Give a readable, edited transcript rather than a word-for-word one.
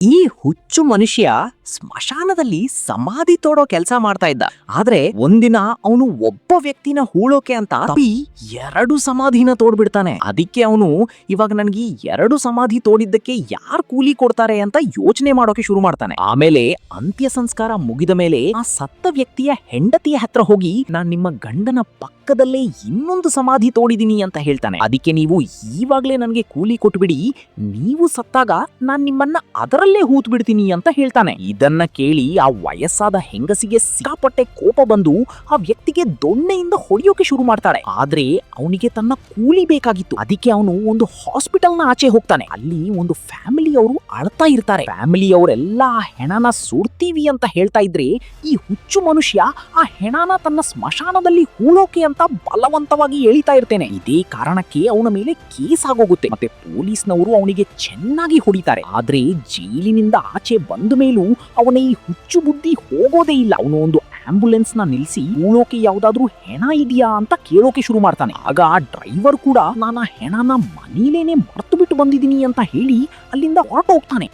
ಈ ಹುಚ್ಚು ಮನುಷ್ಯ ಸ್ಮಶಾನದಲ್ಲಿ ಸಮಾಧಿ ತೋಡೋ ಕೆಲಸ ಮಾಡ್ತಾ ಇದ್ದ. ಆದ್ರೆ ಒಂದಿನ ಅವನು ಒಬ್ಬ ವ್ಯಕ್ತಿನ ಹೂಳೋಕೆ ಅಂತ ತಪ್ಪಿ 2 ಸಮಾಧಿನ ತೋಡ್ಬಿಡ್ತಾನೆ. ಅದಕ್ಕೆ ಅವನು ಇವಾಗ ನನ್ಗೆ 2 ಸಮಾಧಿ ತೋಡಿದ್ದಕ್ಕೆ ಯಾರ್ ಕೂಲಿ ಕೊಡ್ತಾರೆ ಅಂತ ಯೋಚನೆ ಮಾಡೋಕೆ ಶುರು ಮಾಡ್ತಾನೆ. ಆಮೇಲೆ ಅಂತ್ಯ ಸಂಸ್ಕಾರ ಮುಗಿದ ಮೇಲೆ ಆ ಸತ್ತ ವ್ಯಕ್ತಿಯ ಹೆಂಡತಿಯ ಹತ್ರ ಹೋಗಿ, ನಾನ್ ನಿಮ್ಮ ಗಂಡನ ಪಕ್ಕದಲ್ಲೇ ಇನ್ನೊಂದು ಸಮಾಧಿ ತೋಡಿದೀನಿ ಅಂತ ಹೇಳ್ತಾನೆ. ಅದಕ್ಕೆ ನೀವು ಈವಾಗ್ಲೇ ನನ್ಗೆ ಕೂಲಿ ಕೊಟ್ಬಿಡಿ, ನೀವು ಸತ್ತಾಗ ನಾನ್ ನಿಮ್ಮನ್ನ ಅದರಲ್ಲೇ ಹೂತ್ ಬಿಡ್ತೀನಿ ಅಂತ ಹೇಳ್ತಾನೆ. ಇದನ್ನ ಕೇಳಿ ಆ ವಯಸ್ಸಾದ ಹೆಂಗಸಿಗೆ ಸಿಕ್ಕಾಪಟ್ಟೆ ಕೋಪ ಬಂದು ಆ ವ್ಯಕ್ತಿಗೆ ದೊಣ್ಣೆಯಿಂದ ಹೊಡೆಯೋಕೆ ಶುರು ಮಾಡ್ತಾಳೆ. ಆದ್ರೆ ಅವನಿಗೆ ತನ್ನ ಕೂಲಿ ಬೇಕಾಗಿತ್ತು. ಅದಕ್ಕೆ ಅವನು ಒಂದು ಹಾಸ್ಪಿಟಲ್ ನ ಆಚೆ ಹೋಗ್ತಾನೆ. ಅಲ್ಲಿ ಒಂದು ಫ್ಯಾಮಿಲಿ ಅವರು ಅಳ್ತಾ ಇರ್ತಾರೆ. ಫ್ಯಾಮಿಲಿ ಅವರೆಲ್ಲ ಆ ಹೆಣನ ಸುಡ್ತೀವಿ ಅಂತ ಹೇಳ್ತಾ ಇದ್ರೆ, ಈ ಹುಚ್ಚು ಮನುಷ್ಯ ಆ ಹೆಣನ ತನ್ನ ಸ್ಮಶಾನದಲ್ಲಿ ಹೂಳೋಕೆ ಅಂತ ಬಲವಂತವಾಗಿ ಎಳಿತಾ ಇರ್ತೇನೆ. ಇದೇ ಕಾರಣಕ್ಕೆ ಅವನ ಮೇಲೆ ಕೇಸ್ ಆಗೋಗುತ್ತೆ. ಮತ್ತೆ ಪೊಲೀಸ್ನವರು ಅವನಿಗೆ ಚೆನ್ನಾಗಿ ಹೊಡಿತಾರೆ. ಆದ್ರೆ ಜೈಲಿನಿಂದ ಆಚೆ ಬಂದ ಮೇಲೂ ಅವನ ಈ ಹುಚ್ಚು ಬುದ್ಧಿ ಹೋಗೋದೇ ಇಲ್ಲ. ಅವನು ಒಂದು ಆಂಬುಲೆನ್ಸ್ ನ ನಿಲ್ಲಿಸಿ ಹೂಳೋಕೆ ಯಾವ್ದಾದ್ರೂ ಹೆಣ ಇದೆಯಾ ಅಂತ ಕೇಳೋಕೆ ಶುರು ಮಾಡ್ತಾನೆ. ಆಗ ಆ ಡ್ರೈವರ್ ಕೂಡ ನಾನು ಆ ಹೆಣನ ಮನೇಲೇನೆ ಮರ್ತು ಬಿಟ್ಟು ಬಂದಿದ್ದೀನಿ ಅಂತ ಹೇಳಿ ಅಲ್ಲಿಂದ ಹೊರಟು ಹೋಗ್ತಾನೆ.